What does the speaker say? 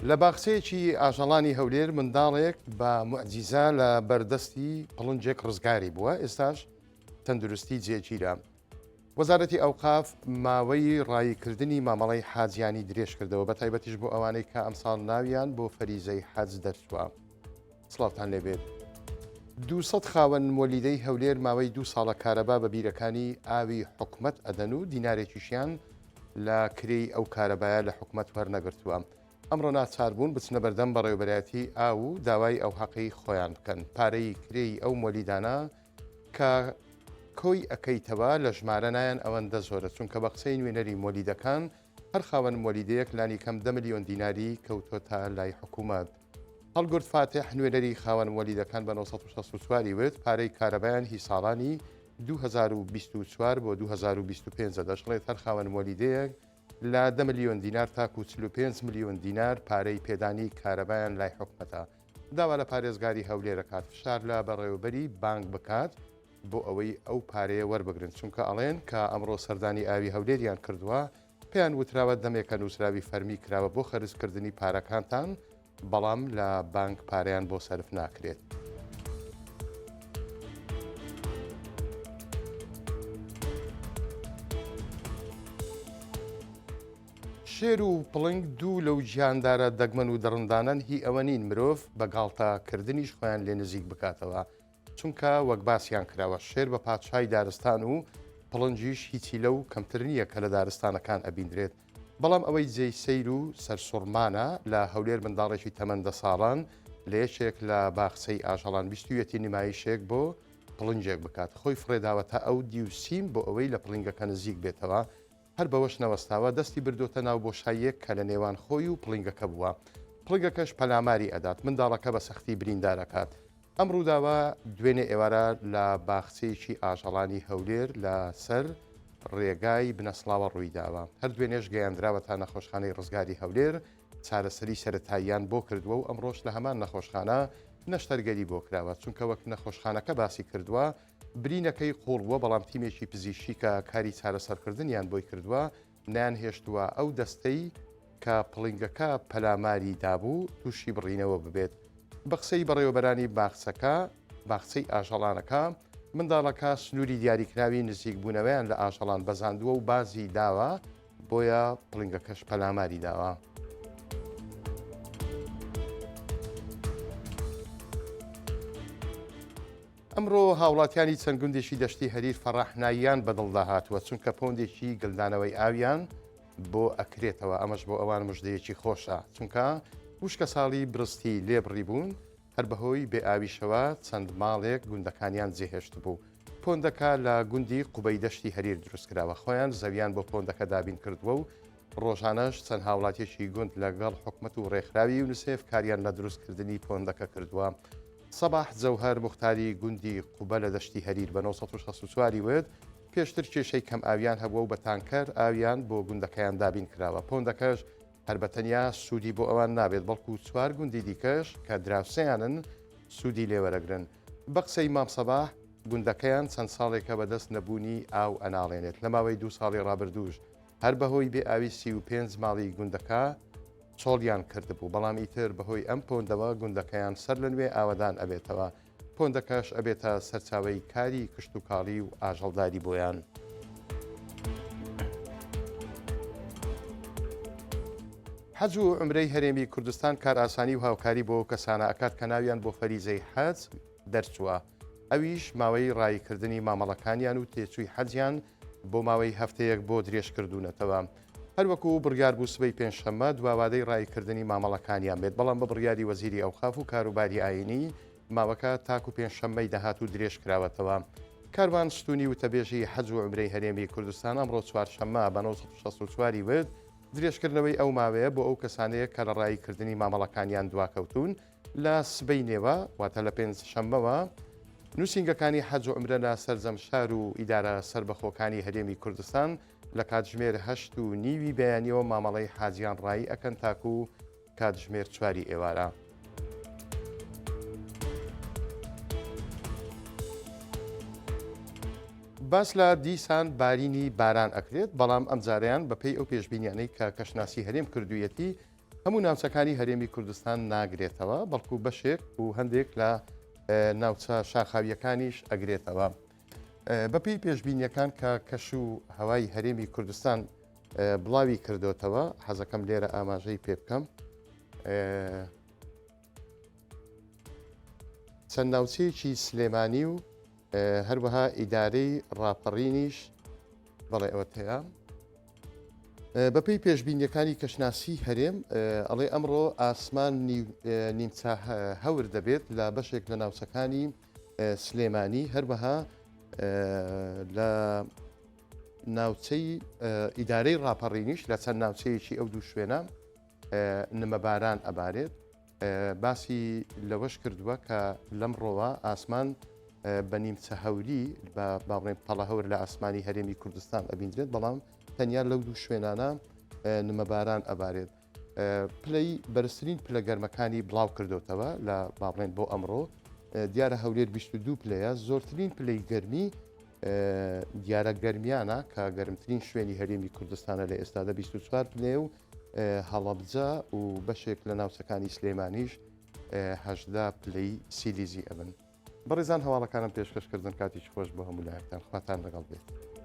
لە باخچەیەکی ئاژەڵانی هەولێر منداڵێک بە موعجیزە لە بەردەستی پڵنجێک ڕزگاری بووە، ئێستاش تەندروستی جێگیرە. وەزارەتی ئەوقاف ماوەی ڕایکردنی مامەڵەی حاجیانی درێژ کردەوە، بە تایبەتیش بۆ ئەوانەی کە ئەمساڵ ناویان بۆ فەریزەی حەج دەرچووە. سڵاوتان لێبێت. 200 خاوەن وەلیدەی هەولێر ماوەی 2 ساڵە کارەبا بە بیرەکانی ئاوی حکومەت ئەدەن و دینارێکیشیان لە کرێی ئەو کارەبایە لە حکومەت وەرنەگرتووە. ئەمڕۆ ناچار بوون بچنە بەردەم بەڕێوەبەرایەتی ئاو و داوای ئەو حەقی خۆیان بکەن. پارەی کرێی ئەو وەلیدانە کە کۆی ئەەکەیتەوە لە ژمارە نایەن ئەوەندە زۆرە، چونکە بە قسەی نوێنەری مۆلیدەکان هەر خاوەن مۆلیدەیەک لانی کەم 10 ملیۆن دیناری کەوتۆتە لای حکوومەت. هەڵگورد فاتح نوێنەری خاوەن وەلیدەکان بە 1964 وت پارەی کارەبایان هی ساڵانی 2024 بۆ 2025 دەشڵێت هەر خاوەن وەلیدەیەک لە 10 ملیۆن دینار تاکو 45 ملیۆن دینار پارەی پێدانی کارەبایان لای حکومەتە. داوا لە پارێزگاری هەولێر دەکات فشار لە بەڕێوەبەری بانک بکات بۆ ئەوەی ئەو پارەیە وەربگرن، چونکە ئەڵێن کە ئەمڕۆ سەردانی ئاوی هەولێریان کردووە، پێیان وتراوە دەمێکە نووسراوی فەرمی کراوە بۆ خەرجکردنی پارەکانتان، بەڵام لە بانک پارەیان بۆ سەرف ناکرێت. شێر و پڵنگ دوو لەو گیاندارە دەگمەن و دەڕندانن هی ئەوە نین مرۆڤ بە گاڵتەکردنیش خۆیان لێ نزیک بکاتەوە، چونکە وەک باسییان کراوە شێر بە پادشای دارستان و پڵنجیش هیچی لەو کەمتر نییە کە لە دارستانەکان ئەبیندرێت. بەڵام ئەوەی جێی سەیر و سەرسوڕمانە لە هەولێر منداڵێکی تەمەندە ساڵان لە یەکێک لە باخچەی ئاژەڵان بیستویەتی نمایشێک بۆ پڵنجێک بکات، خۆی فڕێداوەتە ئەو دیوسیم بۆ ئەوەی لە پڵنگەکە نزیک بێتەوە، هەر بەوەش نەوەستاوە دەستی بردوتە ناو بۆشاییەک کە لە نێوان خۆی و پڵنگەکە بووە. پڵنگەکەش پەلاماری ئەدات، منداڵەکە بە سەختی بریندارەکات. ئەم ڕووداوە دوێنێ ئێوارە لە باخچەیەکی ئاژەڵانی هەولێر لە سەر ڕێگای بنەسڵاوە ڕوویداوە. هەر دوێنێش گەیاندراوە تا نەخۆشخانەی ڕزگاری هەولێر، چارەسەری سەرەتاییان بۆ کردووە و ئەمڕۆژ لە هەمان نەخۆشخانە نەشتەرگەری بۆ کراوە، چونکە وەک نەخۆشخانەکە باسی کردووە برینەکەی قوڵووە، بەڵام تیمێکی پزیشکی کە کاری چارەسەرکردنیان بۆی کردووە نیان هێشتووە ئەو دەستەی کە پڵنگەکە پەلاماری دابوو تووشی بڕینەوە ببێت. بە قسەی بەڕێوەبەرانی باخچەکە باخچەی ئاژەڵانەکە منداڵەکە سنووری دیاریکراوی نزیک بوونەوەیان لە ئاژەڵان بەزاندووە و بازی داوە، بۆیە پڵنگەکەش پەلاماری داوە. ئەمڕۆ هاوڵاتیانی چەند گوندێکی دەشتی هەریر فەڕاحناییان بەدڵدا هاتووە، چونکە پۆندێکی گلدانەوەی ئاویان بۆ ئەکرێتەوە. ئەمەش بۆ ئەوان مژدەیەکی خۆشە، چونکە وشکە ساڵی برستی لێبڕی بوون، هەر بەهۆی بێئاویشەوە چەند ماڵێک گوندەکانیان جێهێشت بوو. پۆندەکە لە گوندی قوبەی دەشتی هەریر دروستکراوە، خۆیان زەویان بۆ پۆندەکە دابین کردووە و ڕۆژانەش چەند هاوڵاتیەکی گوند لەگەڵ حکومەت و ڕێکخراوی یونسێف کاریان لە دروستکردنی پۆندەکە کردووە. سەباح جەوهەر مختاری گوندی قوبە لە دەشتی هەریر بە 1964 وت پێشتر کێشەی کەم ئاویان هەبووە و بە تانکەر ئاویان بۆ گوندەکەیان دابین کراوە. پۆندەکەش هەر بەتەنیا سوودی بۆ ئەوان نابێت، بەڵکو 4 گوندی دیکەش کە دراوسەیانن سوودی لێوەرەگرن. بە قسەی مام سەباح گوندەکەیان چەند ساڵێکە بەدەست نەبوونی ئاو ئەناڵێنێت. لە ماوەی 2 ساڵی ڕابردووش هەر بەهۆی بێئاوی 35 ماڵی گوندەکە چۆڵیان کردبوو، بەڵام ئیتر بەهۆی ئەم پۆندەوە گوندەکەیان سەر لە نوێ ئاوەدان ئەبێتەوە. پۆندەکەش ئەبێتە سەرچاوەی کاری کشت و کاڵی و ئاژەڵداری بۆیان. حەج و عومرەی هەرێمی کوردستان کار ئاسانی و هاوکاری بۆ کەسانە ئەکات کە ناویان بۆ فەریزەی حەج دەرچووە، ئەویش ماوەی ڕایکردنی مامەڵەکانیان و تێچووی حەجیان بۆ ماوەی هەفتەیەک بۆ درێژ کردوونەتەوە. هەروەکو بڕیار بوو سبەی پێنجشەممە دواوادەی ڕایکردنی مامەڵەکانیان بێت، بەڵام بە بڕیاری وەزیری ئەوقاف و کاروباری ئاینی ماوەکە تاکو پێنجشەممەی داهات و درێژ کراوەتەوە. کاروان ستونی وتەبێژی حەج و عومرەی هەرێمی کوردستان ئەمڕۆ چوارشەممە بە 1964 وت درێژکردنەوەی ئەو ماوەیە بۆ ئەو کەسانەیە کە لە ڕایکردنی مامەڵەکانیان دواکەوتون لە سبەی نێوە واتە لە پێنجشەممەوە نووسنگەکانی حەج و عومرە لە سەرجەم شار و ئیدارە سربەخۆکانی هەرێمی کوردستان لە کاتژمێر 8:30 بەیانیەوە مامەڵەی حاجیان ڕایی ئەکەن تاکو کاتژمێر 4 ئێوارە. باس لە دیسان بارینی باران ئەکرێت، بەڵام ئەم جاریان بەپێی ئەو پێشبینیانەی کە کەشناسی هەرێم کردوویەتی هەموو ناوچەکانی هەرێمی کوردستان ناگرێتەوە بەڵکو بەشێک و هەندێک لە ناوچە شاخاویەکانیش ئەگرێتەوە. بەپێی پێشببینیەکان کە کەش و هەوای هەرێمی کوردستان بڵاوی کردوتەوە حەزەکەم لێرە ئاماژەی پێ بکەم. چەند ناوچەیەکی سلێمانی و هەروەها ئیدارەی ڕاپەڕینیش بەڵێ ئەوە هەیە. بەپێی پێشببینیەکانی کەشناسی هەرێم ئەڵێ ئەمڕۆ ئاسمان نیمچە هەور دەبێت لە بەشێک لە ناوچەکانی سلێمانی هەروەها لە ناوچەی ئیدارەی ڕاپەڕینیش لە چەند ناوچەیەکی ئەو دوو شوێنە نمەباران ئەبارێت. باسی لەوەش کردووە کە لەمڕۆوە ئاسمان بە نیمچە هەوری بە باڵێن پەڵە هەور لە ئاسمانی هەرێمی کوردستان ئەبیندرێت بەڵام تەنیا لەو دوو شوێنانە نمەباران ئەبارێت. پلەی بەرزترین پلە گەرمەکانی بڵاو کردوتەوە لە باڵێن بۆ ئەمڕۆ دیارە هەولێر 22 پلەیە. زۆرترین پلەی گەرمی دیارە گەرمیانە کە گەرمترین شوێنی هەرێمی کوردستانە لە ئێستادا 24 پلێ و هەڵەبجە و بەشێک لە ناوچەکانی سلێمانیش 18 پلەی سیلیزی ئەبن. بەڕێزان هەواڵەکانم پێشکەشکردن کاتیش خۆش بۆ هەموو لایەکتان خواتان لەگەڵ بێت.